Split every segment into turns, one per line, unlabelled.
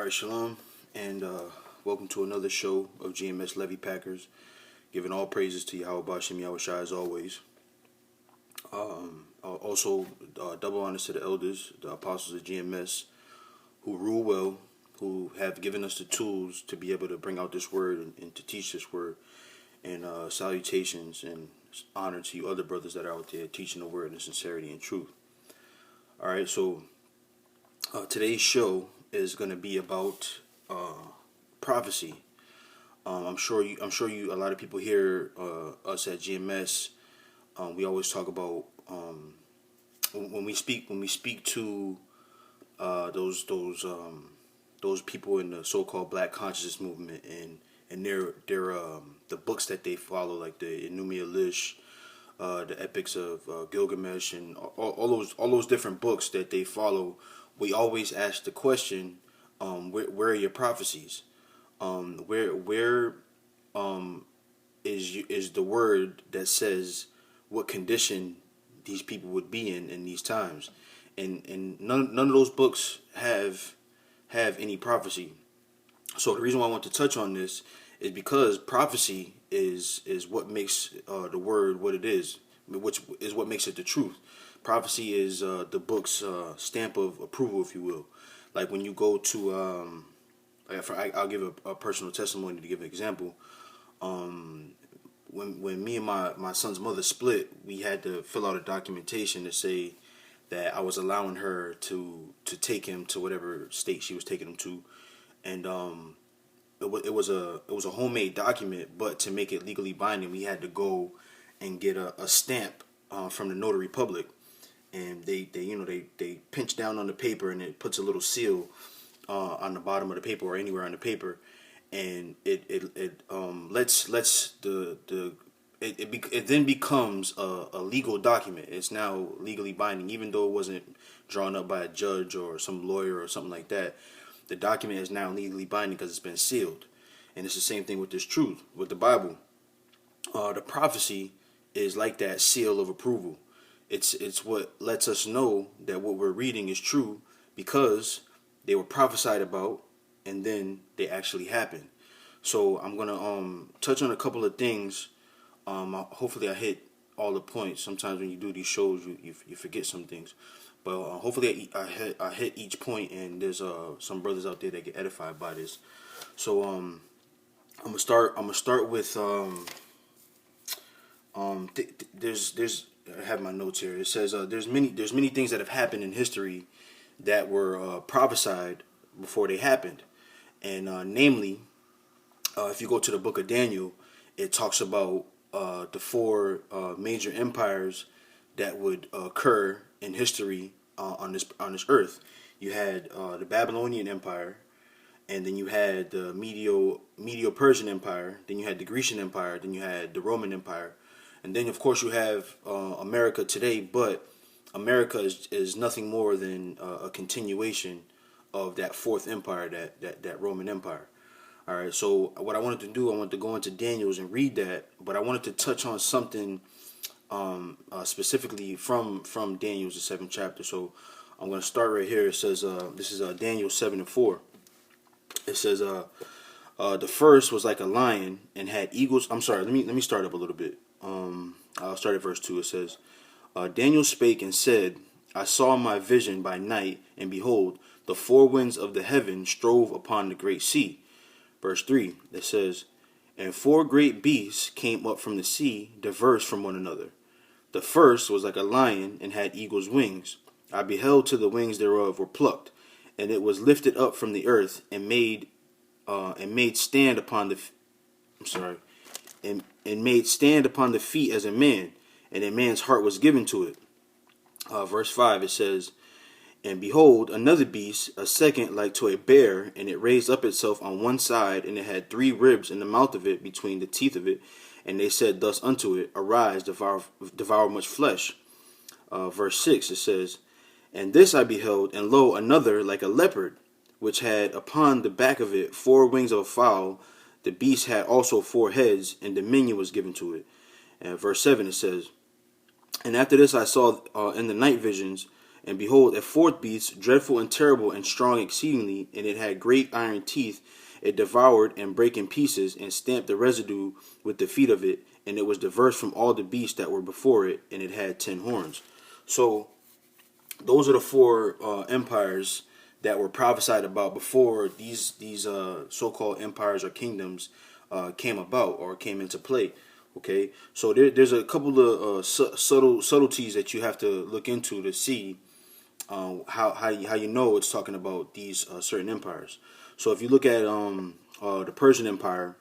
All right, shalom, and welcome to another show of GMS Levy Packers, giving all praises to Yahweh Bashem Yahushua as always. Also, double honors to the elders, the apostles of GMS, who rule well, who have given us the tools to be able to bring out this word and to teach this word. And salutations and honor to you other brothers that are out there teaching the word in sincerity and truth. All right, so today's show is going to be about prophecy. I'm sure you. A lot of people here, us at GMS, we always talk about when we speak to those people in the so-called Black consciousness movement and their the books that they follow, like the Enuma Elish, the epics of Gilgamesh, and all those different books that they follow. We always ask the question, where are your prophecies? Where is the word that says what condition these people would be in these times? And none of those books have any prophecy. So the reason why I want to touch on this is because prophecy is what makes the word what it is, which is what makes it the truth. Prophecy is the book's stamp of approval, if you will. Like when you go to, I'll give a personal testimony to give an example. When me and my son's mother split, we had to fill out a documentation to say that I was allowing her to take him to whatever state she was taking him to, and it was a homemade document, but to make it legally binding, we had to go and get a stamp from the notary public. And they pinch down on the paper, and it puts a little seal on the bottom of the paper or anywhere on the paper, and it then becomes a legal document. It's now legally binding, even though it wasn't drawn up by a judge or some lawyer or something like that. The document is now legally binding because it's been sealed, and it's the same thing with this truth, with the Bible. The prophecy is like that seal of approval. It's what lets us know that what we're reading is true because they were prophesied about and then they actually happened. So I'm gonna touch on a couple of things. Hopefully I hit all the points. Sometimes when you do these shows, you forget some things, but hopefully I hit each point, and there's some brothers out there that get edified by this. So I'm gonna start with there's I have my notes here. It says there's many things that have happened in history that were prophesied before they happened, and namely, if you go to the book of Daniel, it talks about the four major empires that would occur in history on this earth. You had the Babylonian Empire, and then you had the Medo-Persian Empire, then you had the Grecian Empire, then you had the Roman Empire. And then, of course, you have America today, but America is nothing more than a continuation of that fourth empire, that Roman Empire. All right, so what I wanted to do, I wanted to go into Daniel's and read that, but I wanted to touch on something specifically from Daniel's, the 7th chapter. So I'm going to start right here. It says, this is Daniel 7:4. It says, the first was like a lion and had eagles. I'm sorry, let me start up a little bit. I'll start at verse 2. It says, Daniel spake and said, I saw my vision by night, and behold, the four winds of the heaven strove upon the great sea. Verse 3, it says, and four great beasts came up from the sea, diverse from one another. The first was like a lion and had eagle's wings. I beheld till the wings thereof were plucked, and it was lifted up from the earth and made stand upon the and made stand upon the feet as a man, and a man's heart was given to it. Verse 5, it says, and behold, another beast, a second like to a bear, and it raised up itself on one side, and it had 3 ribs in the mouth of it, between the teeth of it. And they said thus unto it, arise, devour much flesh. Verse 6, it says, and this I beheld, and lo, another like a leopard, which had upon the back of it 4 wings of a fowl. The beast had also 4 heads, and dominion was given to it. And verse 7, it says, and after this I saw in the night visions, And behold, a fourth beast, dreadful and terrible and strong exceedingly, and it had great iron teeth. It devoured and brake in pieces, and stamped the residue with the feet of it. And it was diverse from all the beasts that were before it, and it had 10 horns. So those are the four empires that were prophesied about before these so-called empires or kingdoms came about or came into play. Okay, so there's a couple of subtleties that you have to look into to see how you know it's talking about these certain empires. So if you look at the Persian Empire,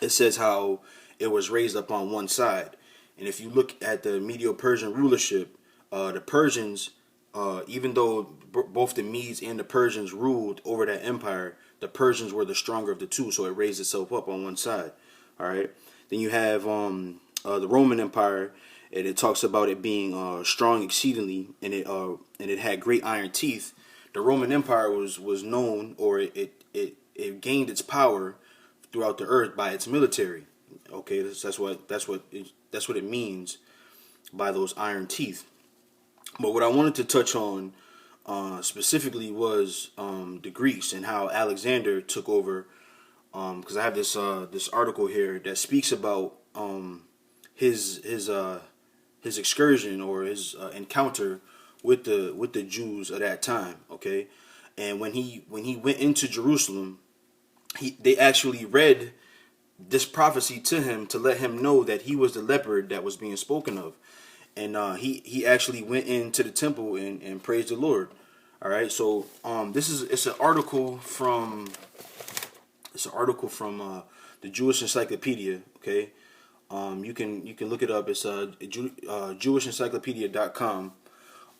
it says how it was raised up on one side, and if you look at the Medo-Persian rulership, the Persians, even though both the Medes and the Persians ruled over that empire, the Persians were the stronger of the two, so it raised itself up on one side. All right. Then you have the Roman Empire, and it talks about it being strong exceedingly, and it had great iron teeth. The Roman Empire was known, or it gained its power throughout the earth by its military. Okay, that's what it means by those iron teeth. But what I wanted to touch on specifically was the Greeks and how Alexander took over. Because I have this article here that speaks about his excursion or his encounter with the Jews at that time. Okay, and when he went into Jerusalem, they actually read this prophecy to him to let him know that he was the leopard that was being spoken of, and he actually went into the temple and praised the Lord. All right, so it's an article from. It's an article from the Jewish Encyclopedia. Okay, you can look it up. It's JewishEncyclopedia.com.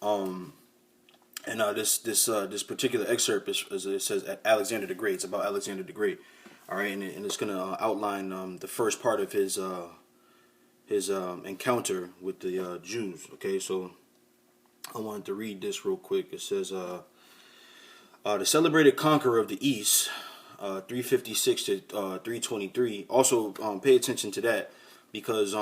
And this particular excerpt is it says Alexander the Great. It's about Alexander the Great. All right, and it's gonna outline the first part of his encounter with the Jews. Okay, so I wanted to read this real quick. It says the celebrated conqueror of the East. 356 to 323. Also, pay attention to that because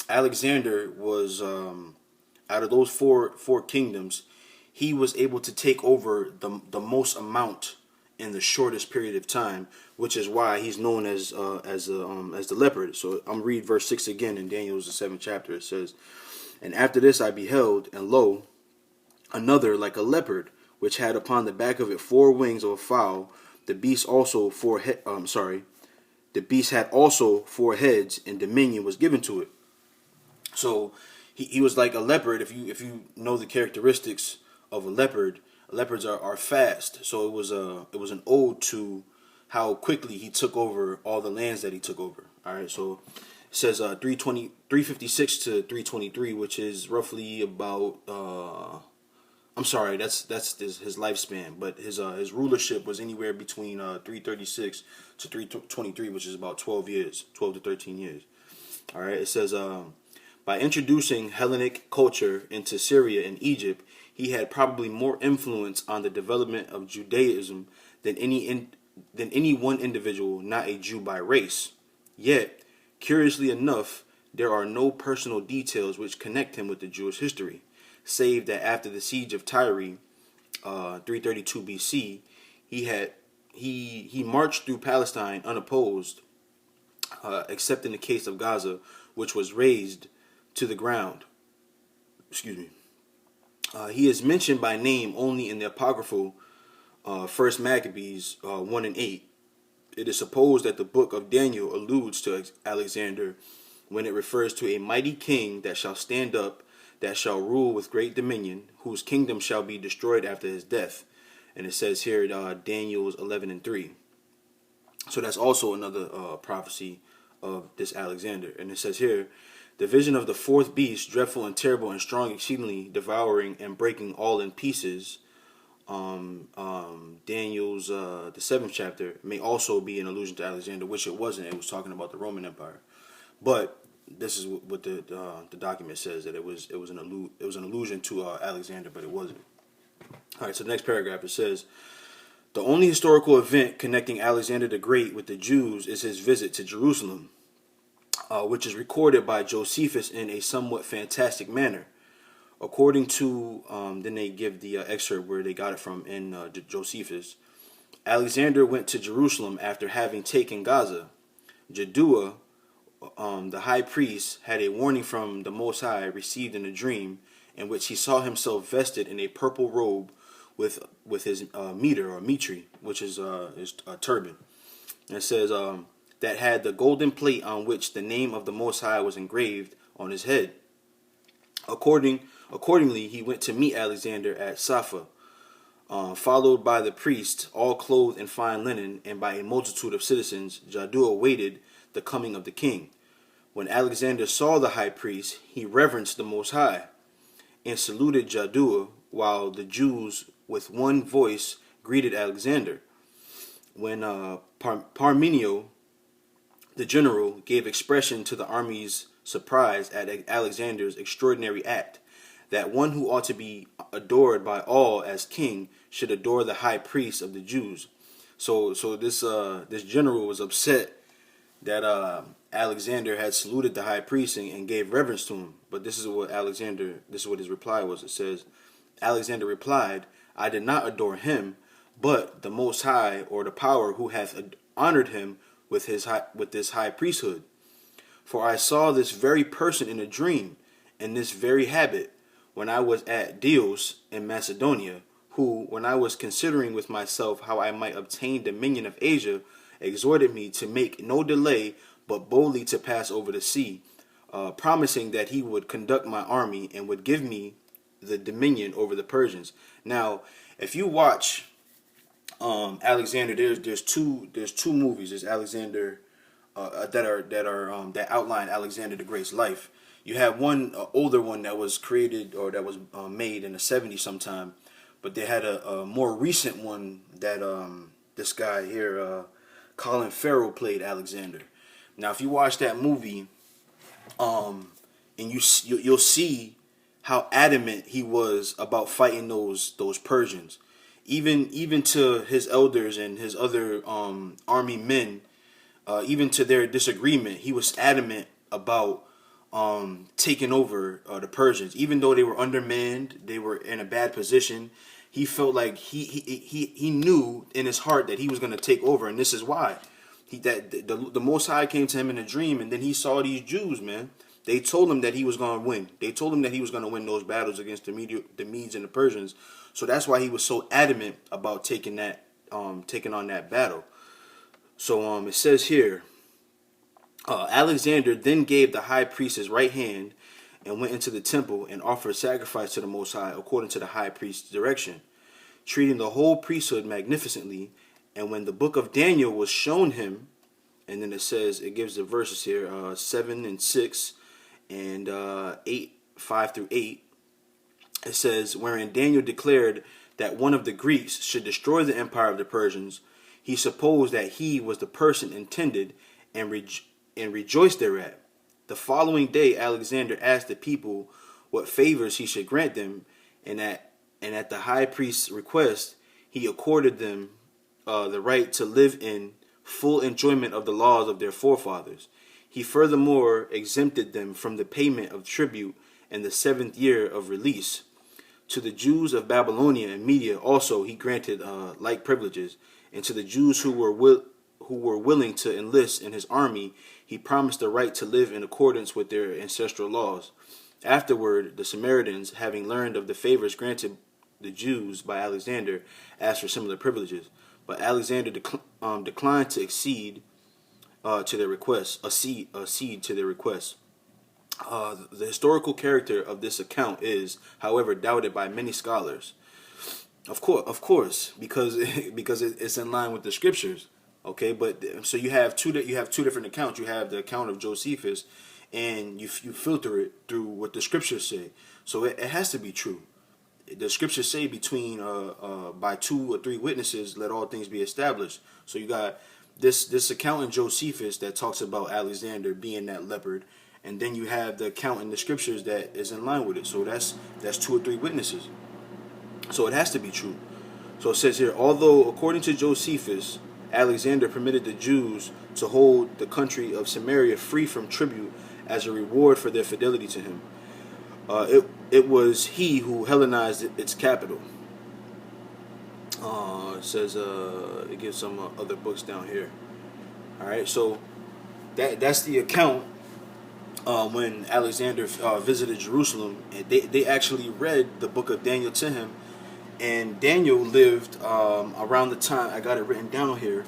Alexander was out of those four kingdoms, he was able to take over the most amount in the shortest period of time, which is why he's known as the leopard. So I'm read verse 6 again in Daniel's the 7th chapter. It says, "And after this I beheld, and lo, another like a leopard, which had upon the back of it 4 wings of a fowl. The beast also the beast had also 4 heads, and dominion was given to it." So he was like a leopard. If you know the characteristics of a leopard, leopards are fast. So it was an ode to how quickly he took over all the lands that he took over. All right, so it says 356 to 323, which is roughly about. I'm sorry, that's his lifespan, but his rulership was anywhere between 336 to 323, which is about 12 to 13 years. All right, it says by introducing Hellenic culture into Syria and Egypt, he had probably more influence on the development of Judaism than any one individual, not a Jew by race. Yet, curiously enough, there are no personal details which connect him with the Jewish history, save that after the siege of Tyre, 332 BC, he marched through Palestine unopposed, except in the case of Gaza, which was razed to the ground. Excuse me. He is mentioned by name only in the apocryphal First Maccabees 1 and 8. It is supposed that the book of Daniel alludes to Alexander when it refers to a mighty king that shall stand up, that shall rule with great dominion, whose kingdom shall be destroyed after his death. And it says here, Daniel's 11 and 3. So that's also another prophecy of this Alexander. And it says here, the vision of the 4th beast, dreadful and terrible and strong exceedingly, devouring and breaking all in pieces. Daniel's the 7th chapter may also be an allusion to Alexander, which it wasn't. It was talking about the Roman Empire. But this is what the document says, that it was an allusion to Alexander, but it wasn't. All right, so the next paragraph, it says, the only historical event connecting Alexander the Great with the Jews is his visit to Jerusalem, which is recorded by Josephus in a somewhat fantastic manner. According to, then they give the excerpt where they got it from in Josephus. Alexander went to Jerusalem after having taken Gaza. Jaddua, the high priest, had a warning from the Most High received in a dream, in which he saw himself vested in a purple robe with his mitre or mitri, which is his turban. And it says that had the golden plate on which the name of the Most High was engraved on his head. Accordingly, he went to meet Alexander at Sappha, followed by the priests, all clothed in fine linen, and by a multitude of citizens. Jaddua awaited the coming of the king. When Alexander saw the high priest, he reverenced the Most High and saluted Jaddua, while the Jews with one voice greeted Alexander. When Parmenio, the general, gave expression to the army's surprise at Alexander's extraordinary act, that one who ought to be adored by all as king should adore the high priest of the Jews. So this general was upset that Alexander had saluted the high priest and gave reverence to him. But this is what his reply was. It says, Alexander replied, I did not adore him, but the Most High, or the power who hath honored him with this high priesthood. For I saw this very person in a dream, in this very habit, when I was at Dios in Macedonia, who, when I was considering with myself how I might obtain dominion of Asia, exhorted me to make no delay, but boldly to pass over the sea, promising that he would conduct my army and would give me the dominion over the Persians. Now, if you watch Alexander, there's two movies. There's Alexander that outline Alexander the Great's life. You have one older one that was created or that was made in the 70s sometime, but they had a more recent one that this guy here, Colin Farrell, played Alexander. Now, if you watch that movie, and you'll see how adamant he was about fighting those Persians, even to his elders and his other army men, even to their disagreement, he was adamant about taking over the Persians, even though they were undermanned, they were in a bad position. He felt like he knew in his heart that he was going to take over, and this is why. The Most High came to him in a dream, and then he saw these Jews, man. They told him that he was going to win. They told him that he was going to win those battles against the Medes and the Persians. So that's why he was so adamant about taking on that battle. So it says here, Alexander then gave the high priest his right hand and went into the temple and offered sacrifice to the Most High according to the high priest's direction, treating the whole priesthood magnificently. And when the book of Daniel was shown him, and then it gives the verses here, 7 and 6 and 5 through 8. It says, wherein Daniel declared that one of the Greeks should destroy the empire of the Persians, he supposed that he was the person intended and rejoiced thereat. The following day Alexander asked the people what favors he should grant them, and at the high priest's request he accorded them the right to live in full enjoyment of the laws of their forefathers. He furthermore exempted them from the payment of tribute in the 7th year of release. To the Jews of Babylonia and Media also he granted like privileges, and to the Jews who were willing to enlist in his army, he promised the right to live in accordance with their ancestral laws. Afterward, the Samaritans, having learned of the favors granted the Jews by Alexander, asked for similar privileges. But Alexander declined to accede to their request. Accede to their request. The historical character of this account is, however, doubted by many scholars. Of course, because it's in line with the scriptures. Okay, but so you have two different accounts. You have the account of Josephus, and you filter it through what the scriptures say. So it has to be true. The scriptures say between by 2 or 3 witnesses let all things be established. So you got this account in Josephus that talks about Alexander being that leopard, and then you have the account in the scriptures that is in line with it. So that's 2 or 3 witnesses. So it has to be true. So it says here, although according to Josephus, Alexander permitted the Jews to hold the country of Samaria free from tribute as a reward for their fidelity to him. it was he who Hellenized its capital. It says it gives some other books down here. All right, so that's the account when Alexander visited Jerusalem, and they actually read the book of Daniel to him, and Daniel lived around the time, I got it written down here,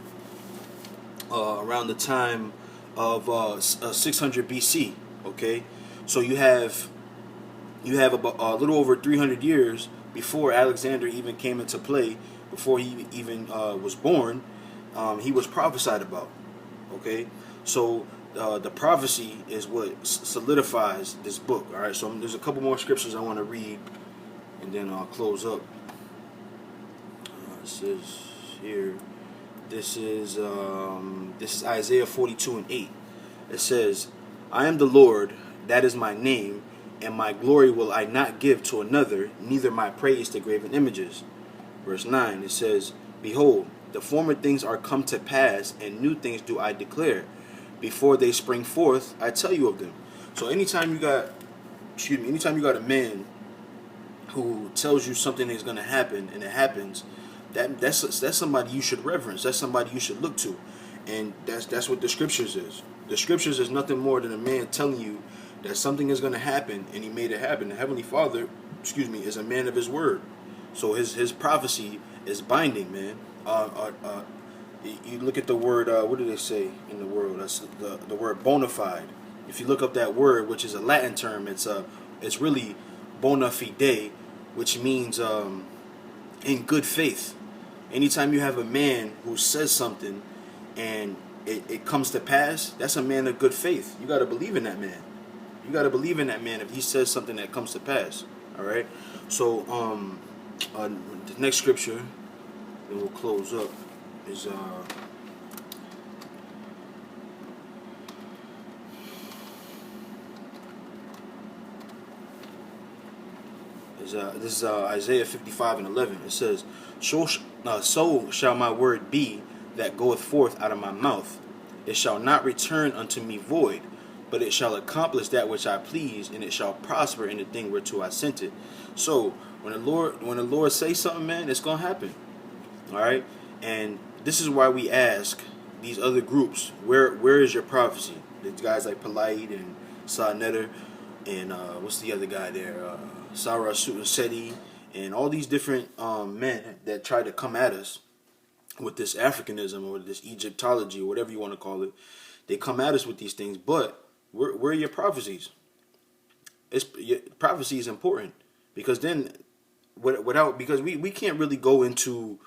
around the time of 600 BC. Okay, so you have about a little over 300 years before Alexander even came into play, before he even was born. He was prophesied about. Okay, so the prophecy is what solidifies this book. All right, so there's a couple more scriptures I want to read, and then I'll close up. It says here, this is Isaiah 42:8. It says, "I am the Lord, that is my name, and my glory will I not give to another, neither my praise to graven images." Verse 9, it says, "Behold, the former things are come to pass, and new things do I declare. Before they spring forth, I tell you of them." So anytime you got a man who tells you something is going to happen and it happens, that's somebody you should reverence. That's somebody you should look to, and that's what the scriptures is. The scriptures is nothing more than a man telling you that something is going to happen, and he made it happen. The Heavenly Father, is a man of his word, so his prophecy is binding, man. You look at the word. What do they say in the world? That's the word bona fide. If you look up that word, which is a Latin term, it's really bona fide, which means in good faith. Anytime you have a man who says something and it comes to pass, that's a man of good faith. You got to believe in that man. You got to believe in that man if he says something that comes to pass. All right. So the next scripture, then we'll close up, is this is Isaiah 55:11. It says, so shall my word be that goeth forth out of my mouth. It shall not return unto me void, but it shall accomplish that which I please, and it shall prosper in the thing whereto I sent it. So when the Lord says something, man, it's gonna happen. All right, and this is why we ask these other groups, where is your prophecy? These guys like Polite and Sa and what's the other guy there? Sarah Seti, and all these different men that try to come at us with this Africanism or this Egyptology or whatever you want to call it. They come at us with these things, but where are your prophecies? Prophecy is important, because then because we can't really go into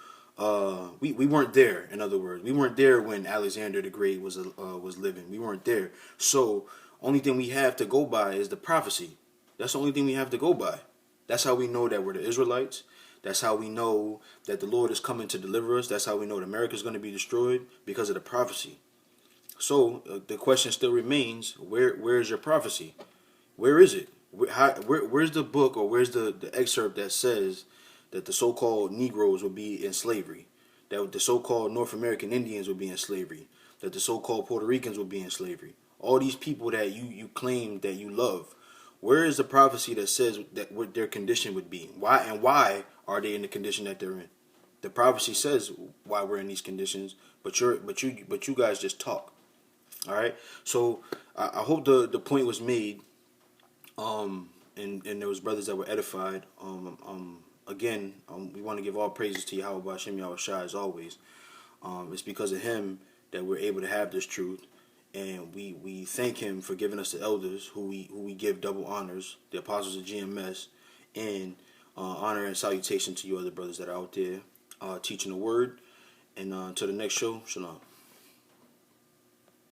we weren't there. In other words, we weren't there when Alexander the Great was living. We weren't there, so only thing we have to go by is the prophecy. That's the only thing we have to go by. That's how we know that we're the Israelites. That's how we know that the Lord is coming to deliver us. That's how we know that America is going to be destroyed, because of the prophecy. So the question still remains: where is your prophecy? Where is it? Where's the book, or where's the excerpt that says that the so-called Negroes will be in slavery, that the so-called North American Indians will be in slavery, that the so-called Puerto Ricans will be in slavery? All these people that you claim that you love. Where is the prophecy that says that what their condition would be? Why are they in the condition that they're in? The prophecy says why we're in these conditions, but you guys just talk. All right. So I hope the point was made. And there was brothers that were edified. Again, we want to give all praises to Yahweh Hashem Yahweh Shai as always. It's because of him that we're able to have this truth. And we thank him for giving us the elders who we give double honors, the apostles of GMS, and honor and salutation to you other brothers that are out there teaching the word. And until the next show, shalom.